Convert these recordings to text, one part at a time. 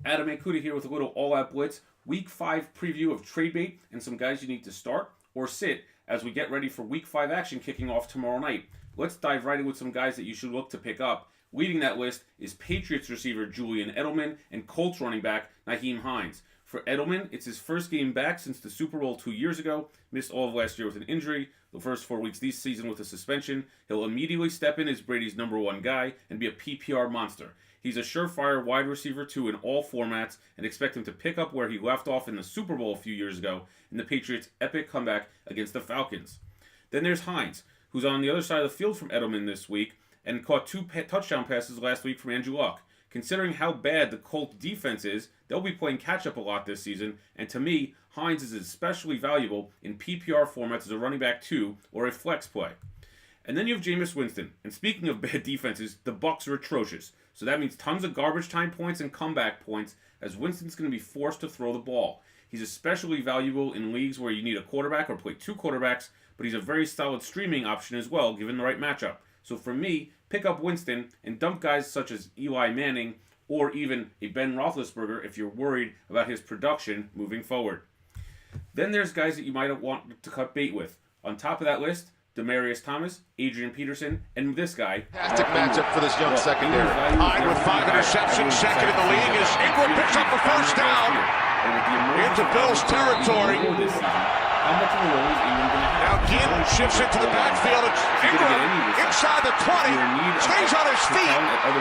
Adam Ancuda here with a little all-out blitz Week 5 preview of trade bait and some guys you need to start or sit as we get ready for Week 5 action kicking off tomorrow night. Let's dive right in with some guys that you should look to pick up. Leading that list is Patriots receiver Julian Edelman and Colts running back Nyheim Hines. For Edelman, it's his first game back since the Super Bowl 2 years ago. Missed all of last year with an injury, the first 4 weeks this season with a suspension. He'll immediately step in as Brady's number 1 guy and be a PPR monster. He's a surefire wide receiver too in all formats, and expect him to pick up where he left off in the Super Bowl a few years ago in the Patriots' epic comeback against the Falcons. Then there's Hines, who's on the other side of the field from Edelman this week and caught 2 touchdown passes last week from Andrew Luck. Considering how bad the Colts defense is, they'll be playing catch-up a lot this season, and to me, Hines is especially valuable in PPR formats as a running back 2 or a flex play. And then you have Jameis Winston, and speaking of bad defenses, the Bucs are atrocious, so that means tons of garbage time points and comeback points as Winston's going to be forced to throw the ball. He's especially valuable in leagues where you need a quarterback or play 2 quarterbacks, but he's a very solid streaming option as well, given the right matchup. So for me, pick up Winston and dump guys such as Eli Manning or even a Ben Roethlisberger if you're worried about his production moving forward. Then there's guys that you might want to cut bait with. On top of that list, Demaryius Thomas, Adrian Peterson, and this guy. Fantastic matchup for this young secondary. Hyde with 5 interceptions, second in the league, as Ingram picks up the first down into Bills territory. How much of a role is Ingram going to have? Now Ginn shifts into the backfield. It's Ingram inside the 20, stays on his feet, and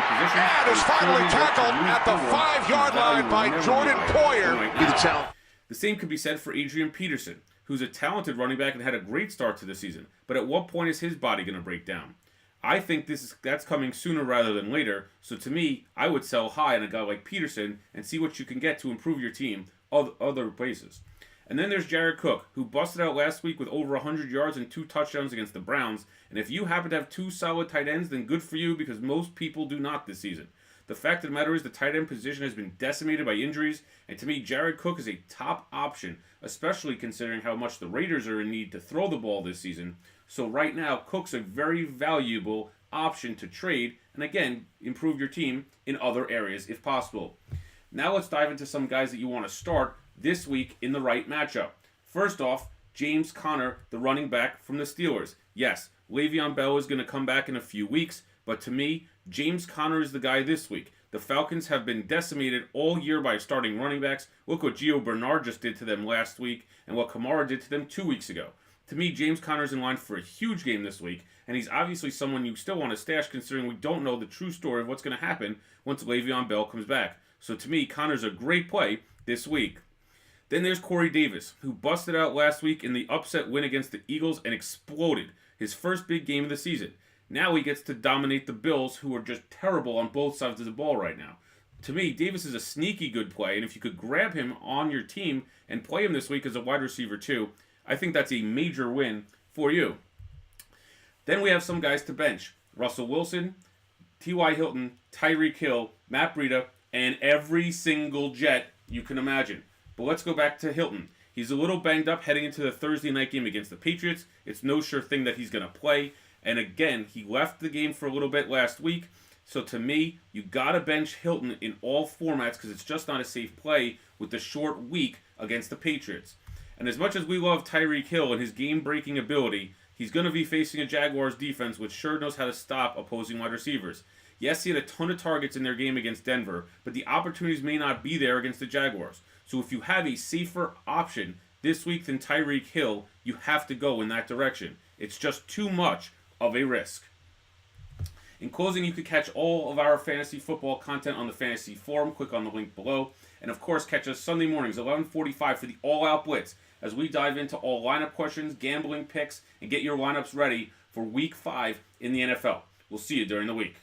is finally tackled at the 5-yard line by Jordan Poyer. Be the challenge. The same could be said for Adrian Peterson, who's a talented running back and had a great start to the season. But at what point is his body going to break down? I think that's coming sooner rather than later. So to me, I would sell high on a guy like Peterson and see what you can get to improve your team other places. And then there's Jared Cook, who busted out last week with over 100 yards and 2 touchdowns against the Browns. And if you happen to have 2 solid tight ends, then good for you, because most people do not this season. The fact of the matter is the tight end position has been decimated by injuries, and to me, Jared Cook is a top option, especially considering how much the Raiders are in need to throw the ball this season. So right now, Cook's a very valuable option to trade, and again, improve your team in other areas if possible. Now let's dive into some guys that you want to start this week in the right matchup. First off, James Conner, the running back from the Steelers. Yes, Le'Veon Bell is going to come back in a few weeks, but to me, James Conner is the guy this week. The Falcons have been decimated all year by starting running backs. Look what Gio Bernard just did to them last week and what Kamara did to them 2 weeks ago. To me, James Conner's in line for a huge game this week, and he's obviously someone you still want to stash considering we don't know the true story of what's going to happen once Le'Veon Bell comes back. So to me, Conner's a great play this week. Then there's Corey Davis, who busted out last week in the upset win against the Eagles and exploded. His first big game of the season. Now he gets to dominate the Bills, who are just terrible on both sides of the ball right now. To me, Davis is a sneaky good play, and if you could grab him on your team and play him this week as a wide receiver too, I think that's a major win for you. Then we have some guys to bench. Russell Wilson, T.Y. Hilton, Tyreek Hill, Matt Breida, and every single Jet you can imagine. But let's go back to Hilton. He's a little banged up heading into the Thursday night game against the Patriots. It's no sure thing that he's going to play. And again, he left the game for a little bit last week. So to me, you got to bench Hilton in all formats because it's just not a safe play with the short week against the Patriots. And as much as we love Tyreek Hill and his game-breaking ability, he's going to be facing a Jaguars defense which sure knows how to stop opposing wide receivers. Yes, he had a ton of targets in their game against Denver, but the opportunities may not be there against the Jaguars. So if you have a safer option this week than Tyreek Hill, you have to go in that direction. It's just too much of a risk. In closing, you can catch all of our fantasy football content on the Fantasy Forum. Click on the link below. And of course, catch us Sunday mornings, 11:45 for the All-Out Blitz, as we dive into all lineup questions, gambling picks, and get your lineups ready for Week 5 in the NFL. We'll see you during the week.